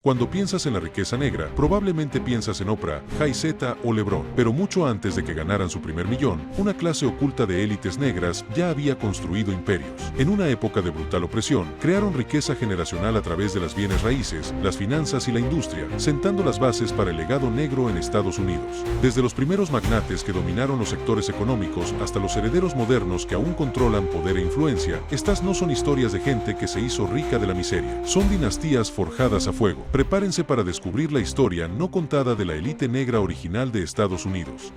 Cuando piensas en la riqueza negra, probablemente piensas en Oprah, Jay-Z o LeBron. Pero mucho antes de que ganaran su primer millón, una clase oculta de élites negras ya había construido imperios. En una época de brutal opresión, crearon riqueza generacional a través de las bienes raíces, las finanzas y la industria, sentando las bases para el legado negro en Estados Unidos. Desde los primeros magnates que dominaron los sectores económicos hasta los herederos modernos que aún controlan poder e influencia, estas no son historias de gente que se hizo rica de la miseria. Son dinastías forjadas a fuego. Prepárense para descubrir la historia no contada de la élite negra original de Estados Unidos.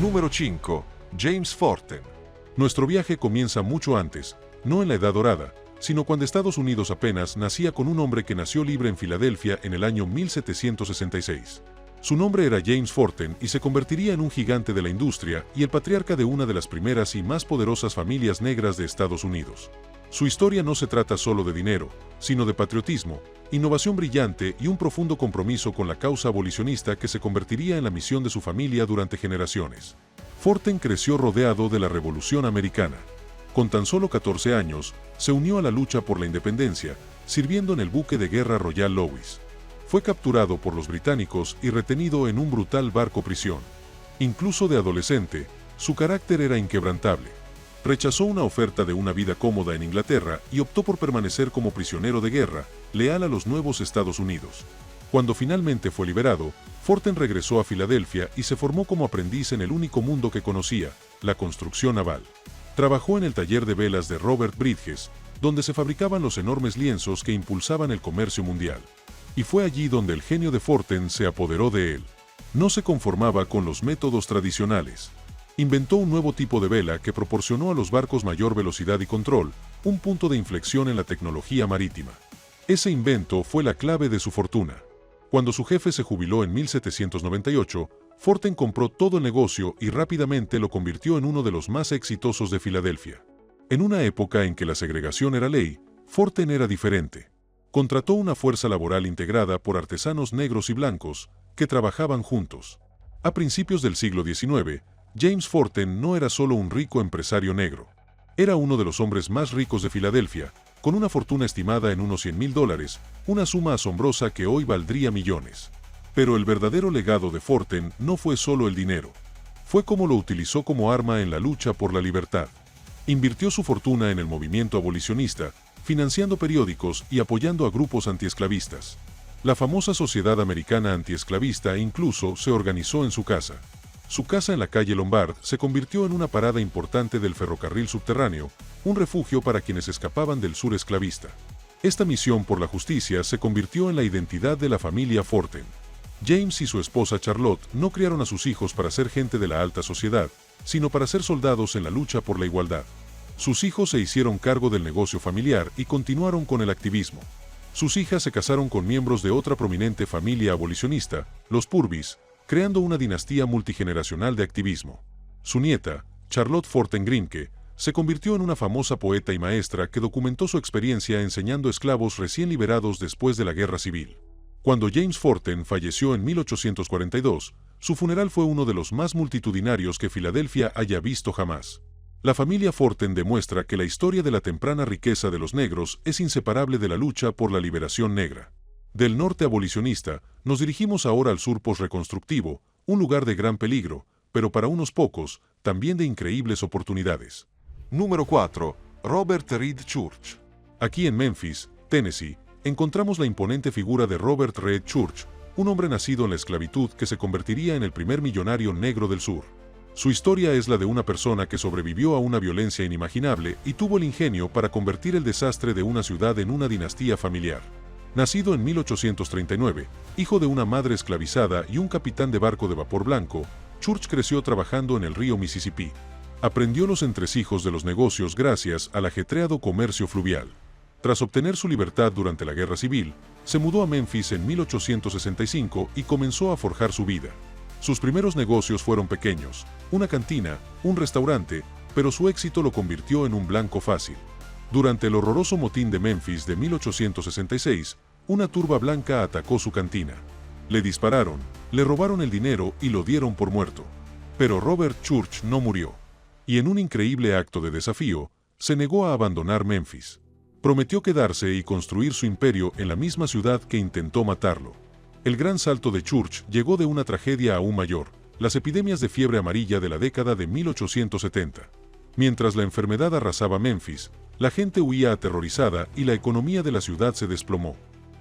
Número 5. James Forten. Nuestro viaje comienza mucho antes, no en la Edad Dorada, sino cuando Estados Unidos apenas nacía con un hombre que nació libre en Filadelfia en el año 1766. Su nombre era James Forten y se convertiría en un gigante de la industria y el patriarca de una de las primeras y más poderosas familias negras de Estados Unidos. Su historia no se trata solo de dinero, sino de patriotismo, innovación brillante y un profundo compromiso con la causa abolicionista que se convertiría en la misión de su familia durante generaciones. Forten creció rodeado de la Revolución Americana. Con tan solo 14 años, se unió a la lucha por la independencia, sirviendo en el buque de guerra Royal Louis. Fue capturado por los británicos y retenido en un brutal barco prisión. Incluso de adolescente, su carácter era inquebrantable. Rechazó una oferta de una vida cómoda en Inglaterra y optó por permanecer como prisionero de guerra, leal a los nuevos Estados Unidos. Cuando finalmente fue liberado, Forten regresó a Filadelfia y se formó como aprendiz en el único mundo que conocía, la construcción naval. Trabajó en el taller de velas de Robert Bridges, donde se fabricaban los enormes lienzos que impulsaban el comercio mundial. Y fue allí donde el genio de Forten se apoderó de él. No se conformaba con los métodos tradicionales. Inventó un nuevo tipo de vela que proporcionó a los barcos mayor velocidad y control, un punto de inflexión en la tecnología marítima. Ese invento fue la clave de su fortuna. Cuando su jefe se jubiló en 1798, Forten compró todo el negocio y rápidamente lo convirtió en uno de los más exitosos de Filadelfia. En una época en que la segregación era ley, Forten era diferente. Contrató una fuerza laboral integrada por artesanos negros y blancos, que trabajaban juntos. A principios del siglo XIX, James Forten no era solo un rico empresario negro. Era uno de los hombres más ricos de Filadelfia, con una fortuna estimada en unos $100,000, una suma asombrosa que hoy valdría millones. Pero el verdadero legado de Forten no fue solo el dinero. Fue cómo lo utilizó como arma en la lucha por la libertad. Invirtió su fortuna en el movimiento abolicionista, financiando periódicos y apoyando a grupos antiesclavistas. La famosa Sociedad Americana Antiesclavista incluso se organizó en su casa. Su casa en la calle Lombard se convirtió en una parada importante del ferrocarril subterráneo, un refugio para quienes escapaban del sur esclavista. Esta misión por la justicia se convirtió en la identidad de la familia Forten. James y su esposa Charlotte no criaron a sus hijos para ser gente de la alta sociedad, sino para ser soldados en la lucha por la igualdad. Sus hijos se hicieron cargo del negocio familiar y continuaron con el activismo. Sus hijas se casaron con miembros de otra prominente familia abolicionista, los Purvis, creando una dinastía multigeneracional de activismo. Su nieta, Charlotte Forten Grimke, se convirtió en una famosa poeta y maestra que documentó su experiencia enseñando esclavos recién liberados después de la Guerra Civil. Cuando James Forten falleció en 1842, su funeral fue uno de los más multitudinarios que Filadelfia haya visto jamás. La familia Forten demuestra que la historia de la temprana riqueza de los negros es inseparable de la lucha por la liberación negra. Del norte abolicionista, nos dirigimos ahora al sur posreconstructivo, un lugar de gran peligro, pero para unos pocos, también de increíbles oportunidades. Número 4. Robert Reed Church. Aquí en Memphis, Tennessee, encontramos la imponente figura de Robert Reed Church, un hombre nacido en la esclavitud que se convertiría en el primer millonario negro del sur. Su historia es la de una persona que sobrevivió a una violencia inimaginable y tuvo el ingenio para convertir el desastre de una ciudad en una dinastía familiar. Nacido en 1839, hijo de una madre esclavizada y un capitán de barco de vapor blanco, Church creció trabajando en el río Mississippi. Aprendió los entresijos de los negocios gracias al ajetreado comercio fluvial. Tras obtener su libertad durante la Guerra Civil, se mudó a Memphis en 1865 y comenzó a forjar su vida. Sus primeros negocios fueron pequeños, una cantina, un restaurante, pero su éxito lo convirtió en un blanco fácil. Durante el horroroso motín de Memphis de 1866, una turba blanca atacó su cantina. Le dispararon, le robaron el dinero y lo dieron por muerto. Pero Robert Church no murió. Y en un increíble acto de desafío, se negó a abandonar Memphis. Prometió quedarse y construir su imperio en la misma ciudad que intentó matarlo. El gran salto de Church llegó de una tragedia aún mayor, las epidemias de fiebre amarilla de la década de 1870. Mientras la enfermedad arrasaba Memphis, la gente huía aterrorizada y la economía de la ciudad se desplomó.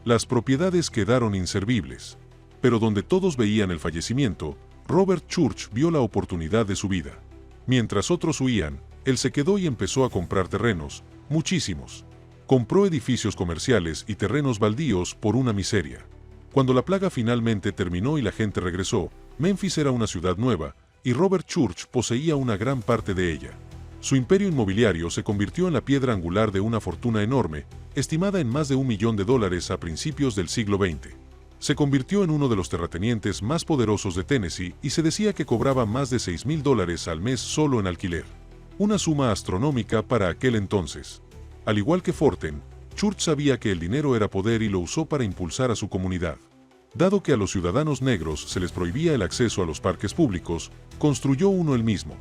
Las propiedades quedaron inservibles. Pero donde todos veían el fallecimiento, Robert Church vio la oportunidad de su vida. Mientras otros huían, él se quedó y empezó a comprar terrenos, muchísimos. Compró edificios comerciales y terrenos baldíos por una miseria. Cuando la plaga finalmente terminó y la gente regresó, Memphis era una ciudad nueva, y Robert Church poseía una gran parte de ella. Su imperio inmobiliario se convirtió en la piedra angular de una fortuna enorme, estimada en más de $1 millón a principios del siglo XX. Se convirtió en uno de los terratenientes más poderosos de Tennessee y se decía que cobraba más de $6,000 al mes solo en alquiler. Una suma astronómica para aquel entonces. Al igual que Forten, Church sabía que el dinero era poder y lo usó para impulsar a su comunidad. Dado que a los ciudadanos negros se les prohibía el acceso a los parques públicos, construyó uno él mismo.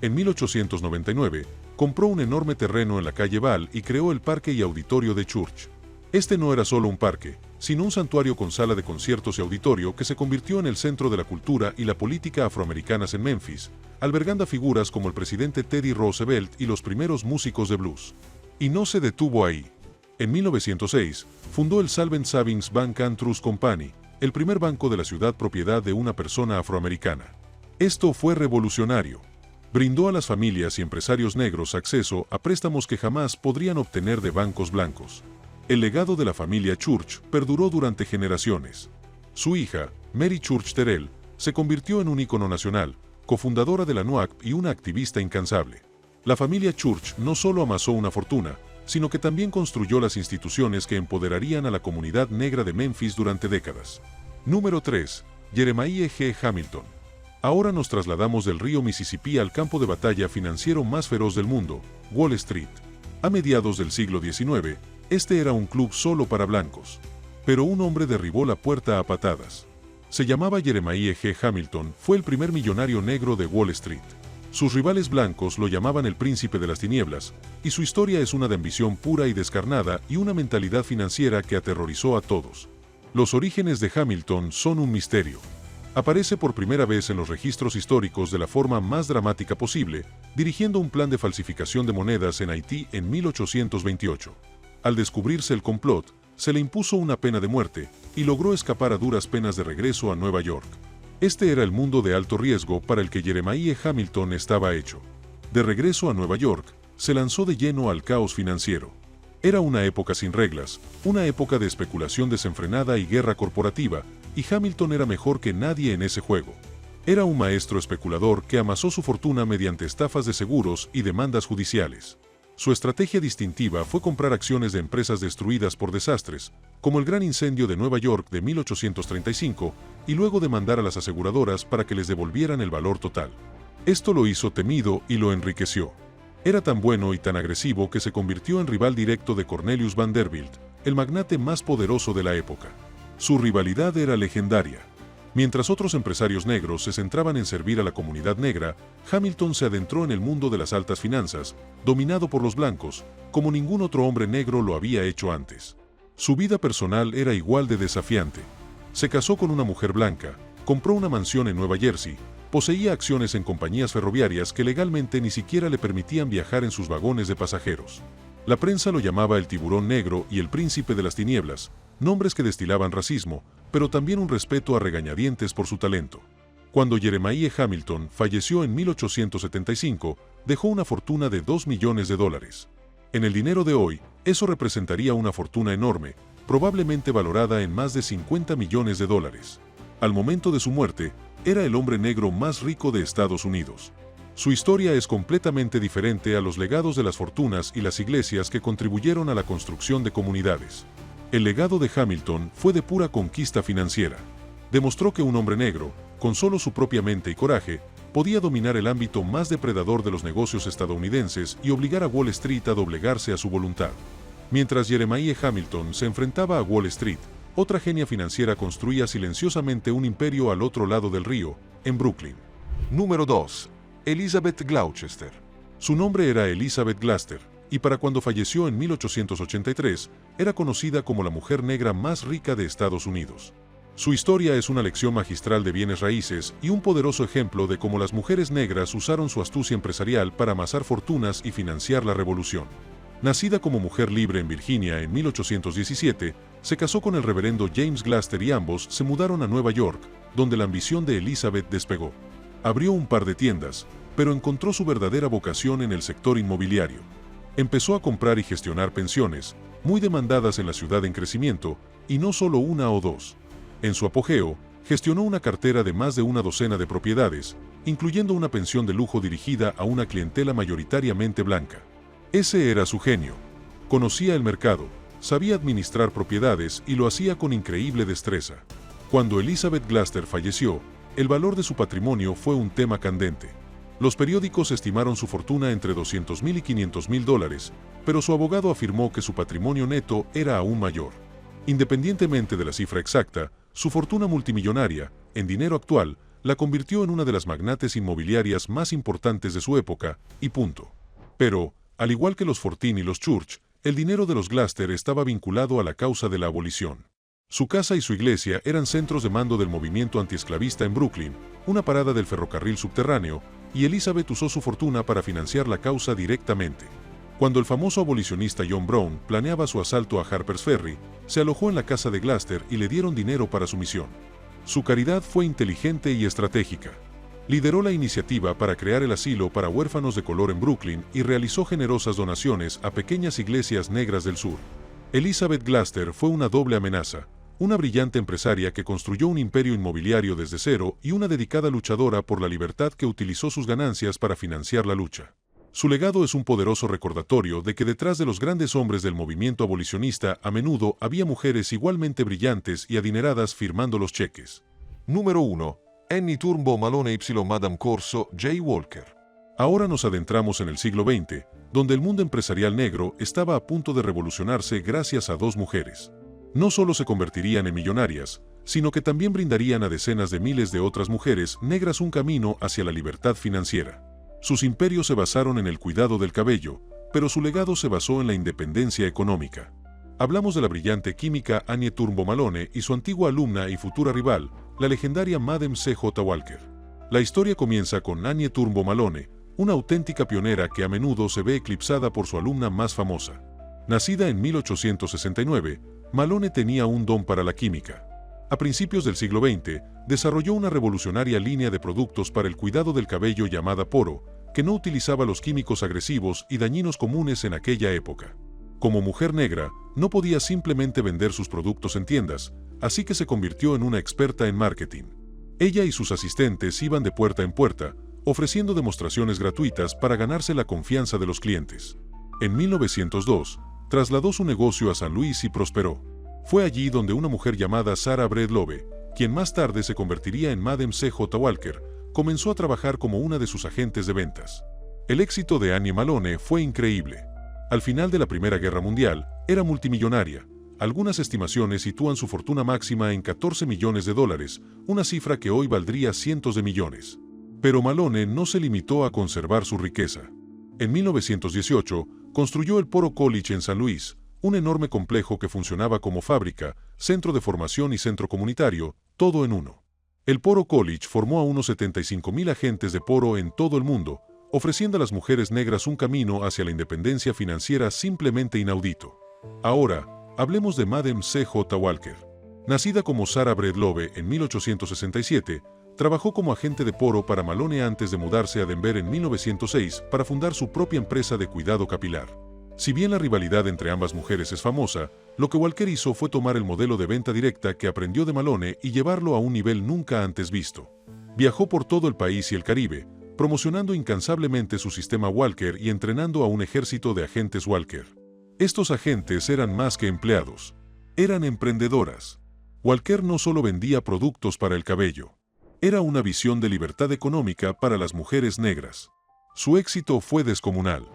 En 1899, compró un enorme terreno en la calle Val y creó el Parque y Auditorio de Church. Este no era solo un parque, sino un santuario con sala de conciertos y auditorio que se convirtió en el centro de la cultura y la política afroamericanas en Memphis, albergando a figuras como el presidente Teddy Roosevelt y los primeros músicos de blues. Y no se detuvo ahí. En 1906, fundó el Salvent Savings Bank and Trust Company, el primer banco de la ciudad propiedad de una persona afroamericana. Esto fue revolucionario. Brindó a las familias y empresarios negros acceso a préstamos que jamás podrían obtener de bancos blancos. El legado de la familia Church perduró durante generaciones. Su hija, Mary Church Terrell, se convirtió en un ícono nacional, cofundadora de la NUAC y una activista incansable. La familia Church no solo amasó una fortuna, sino que también construyó las instituciones que empoderarían a la comunidad negra de Memphis durante décadas. Número 3. Jeremiah G. Hamilton. Ahora nos trasladamos del río Mississippi al campo de batalla financiero más feroz del mundo, Wall Street. A mediados del siglo XIX, este era un club solo para blancos. Pero un hombre derribó la puerta a patadas. Se llamaba Jeremiah G. Hamilton, fue el primer millonario negro de Wall Street. Sus rivales blancos lo llamaban el príncipe de las tinieblas, y su historia es una de ambición pura y descarnada y una mentalidad financiera que aterrorizó a todos. Los orígenes de Hamilton son un misterio. Aparece por primera vez en los registros históricos de la forma más dramática posible, dirigiendo un plan de falsificación de monedas en Haití en 1828. Al descubrirse el complot, se le impuso una pena de muerte, y logró escapar a duras penas de regreso a Nueva York. Este era el mundo de alto riesgo para el que Jeremiah Hamilton estaba hecho. De regreso a Nueva York, se lanzó de lleno al caos financiero. Era una época sin reglas, una época de especulación desenfrenada y guerra corporativa, y Hamilton era mejor que nadie en ese juego. Era un maestro especulador que amasó su fortuna mediante estafas de seguros y demandas judiciales. Su estrategia distintiva fue comprar acciones de empresas destruidas por desastres, como el Gran Incendio de Nueva York de 1835, y luego demandar a las aseguradoras para que les devolvieran el valor total. Esto lo hizo temido y lo enriqueció. Era tan bueno y tan agresivo que se convirtió en rival directo de Cornelius Vanderbilt, el magnate más poderoso de la época. Su rivalidad era legendaria. Mientras otros empresarios negros se centraban en servir a la comunidad negra, Hamilton se adentró en el mundo de las altas finanzas, dominado por los blancos, como ningún otro hombre negro lo había hecho antes. Su vida personal era igual de desafiante. Se casó con una mujer blanca, compró una mansión en Nueva Jersey, poseía acciones en compañías ferroviarias que legalmente ni siquiera le permitían viajar en sus vagones de pasajeros. La prensa lo llamaba el tiburón negro y el príncipe de las tinieblas, nombres que destilaban racismo, pero también un respeto a regañadientes por su talento. Cuando Jeremiah Hamilton falleció en 1875, dejó una fortuna de $2 millones. En el dinero de hoy, eso representaría una fortuna enorme, probablemente valorada en más de $50 millones. Al momento de su muerte, era el hombre negro más rico de Estados Unidos. Su historia es completamente diferente a los legados de las fortunas y las iglesias que contribuyeron a la construcción de comunidades. El legado de Hamilton fue de pura conquista financiera. Demostró que un hombre negro, con solo su propia mente y coraje, podía dominar el ámbito más depredador de los negocios estadounidenses y obligar a Wall Street a doblegarse a su voluntad. Mientras Jeremiah Hamilton se enfrentaba a Wall Street, otra genia financiera construía silenciosamente un imperio al otro lado del río, en Brooklyn. Número 2. Elizabeth Gloucester. Su nombre era Elizabeth Glaster, y para cuando falleció en 1883, era conocida como la mujer negra más rica de Estados Unidos. Su historia es una lección magistral de bienes raíces y un poderoso ejemplo de cómo las mujeres negras usaron su astucia empresarial para amasar fortunas y financiar la revolución. Nacida como mujer libre en Virginia en 1817, se casó con el reverendo James Glaster y ambos se mudaron a Nueva York, donde la ambición de Elizabeth despegó. Abrió un par de tiendas, pero encontró su verdadera vocación en el sector inmobiliario. Empezó a comprar y gestionar pensiones, muy demandadas en la ciudad en crecimiento, y no solo una o dos. En su apogeo, gestionó una cartera de más de una docena de propiedades, incluyendo una pensión de lujo dirigida a una clientela mayoritariamente blanca. Ese era su genio. Conocía el mercado, sabía administrar propiedades y lo hacía con increíble destreza. Cuando Elizabeth Glaster falleció, el valor de su patrimonio fue un tema candente. Los periódicos estimaron su fortuna entre $200,000 y $500,000, pero su abogado afirmó que su patrimonio neto era aún mayor. Independientemente de la cifra exacta, su fortuna multimillonaria, en dinero actual, la convirtió en una de las magnates inmobiliarias más importantes de su época, y punto. Pero, al igual que los Fortin y los Church, el dinero de los Glaster estaba vinculado a la causa de la abolición. Su casa y su iglesia eran centros de mando del movimiento antiesclavista en Brooklyn, una parada del ferrocarril subterráneo, y Elizabeth usó su fortuna para financiar la causa directamente. Cuando el famoso abolicionista John Brown planeaba su asalto a Harper's Ferry, se alojó en la casa de Glaster y le dieron dinero para su misión. Su caridad fue inteligente y estratégica. Lideró la iniciativa para crear el asilo para huérfanos de color en Brooklyn y realizó generosas donaciones a pequeñas iglesias negras del sur. Elizabeth Glaster fue una doble amenaza, una brillante empresaria que construyó un imperio inmobiliario desde cero y una dedicada luchadora por la libertad que utilizó sus ganancias para financiar la lucha. Su legado es un poderoso recordatorio de que detrás de los grandes hombres del movimiento abolicionista a menudo había mujeres igualmente brillantes y adineradas firmando los cheques. Número 1. Annie Turnbull Malone y Madame Corso J. Walker. Ahora nos adentramos en el siglo XX, donde el mundo empresarial negro estaba a punto de revolucionarse gracias a dos mujeres. No solo se convertirían en millonarias, sino que también brindarían a decenas de miles de otras mujeres negras un camino hacia la libertad financiera. Sus imperios se basaron en el cuidado del cabello, pero su legado se basó en la independencia económica. Hablamos de la brillante química Annie Turnbull Malone y su antigua alumna y futura rival, la legendaria Madame C.J. Walker. La historia comienza con Annie Turnbull Malone, una auténtica pionera que a menudo se ve eclipsada por su alumna más famosa. Nacida en 1869, Malone tenía un don para la química. A principios del siglo XX, desarrolló una revolucionaria línea de productos para el cuidado del cabello llamada Poro, que no utilizaba los químicos agresivos y dañinos comunes en aquella época. Como mujer negra, no podía simplemente vender sus productos en tiendas, así que se convirtió en una experta en marketing. Ella y sus asistentes iban de puerta en puerta, ofreciendo demostraciones gratuitas para ganarse la confianza de los clientes. En 1902, trasladó su negocio a San Luis y prosperó. Fue allí donde una mujer llamada Sarah Breedlove, quien más tarde se convertiría en Madame C.J. Walker, comenzó a trabajar como una de sus agentes de ventas. El éxito de Annie Malone fue increíble. Al final de la Primera Guerra Mundial, era multimillonaria. Algunas estimaciones sitúan su fortuna máxima en $14 millones, una cifra que hoy valdría cientos de millones. Pero Malone no se limitó a conservar su riqueza. En 1918, construyó el Poro College en San Luis, un enorme complejo que funcionaba como fábrica, centro de formación y centro comunitario, todo en uno. El Poro College formó a unos 75,000 agentes de poro en todo el mundo, ofreciendo a las mujeres negras un camino hacia la independencia financiera simplemente inaudito. Ahora, hablemos de Madame C.J. Walker. Nacida como Sarah Breedlove en 1867, trabajó como agente de poro para Malone antes de mudarse a Denver en 1906 para fundar su propia empresa de cuidado capilar. Si bien la rivalidad entre ambas mujeres es famosa, lo que Walker hizo fue tomar el modelo de venta directa que aprendió de Malone y llevarlo a un nivel nunca antes visto. Viajó por todo el país y el Caribe, promocionando incansablemente su sistema Walker y entrenando a un ejército de agentes Walker. Estos agentes eran más que empleados, eran emprendedoras. Walker no solo vendía productos para el cabello, era una visión de libertad económica para las mujeres negras. Su éxito fue descomunal.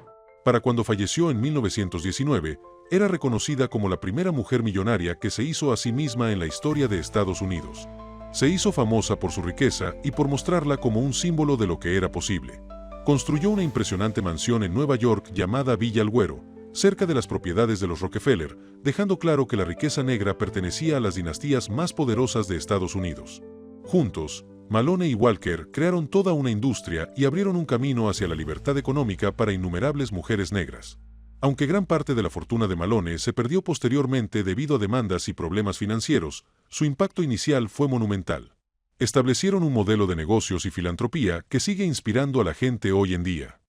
Para cuando falleció en 1919, era reconocida como la primera mujer millonaria que se hizo a sí misma en la historia de Estados Unidos. Se hizo famosa por su riqueza y por mostrarla como un símbolo de lo que era posible. Construyó una impresionante mansión en Nueva York llamada Villa El Güero, cerca de las propiedades de los Rockefeller, dejando claro que la riqueza negra pertenecía a las dinastías más poderosas de Estados Unidos. Juntos, Malone y Walker crearon toda una industria y abrieron un camino hacia la libertad económica para innumerables mujeres negras. Aunque gran parte de la fortuna de Malone se perdió posteriormente debido a demandas y problemas financieros, su impacto inicial fue monumental. Establecieron un modelo de negocios y filantropía que sigue inspirando a la gente hoy en día.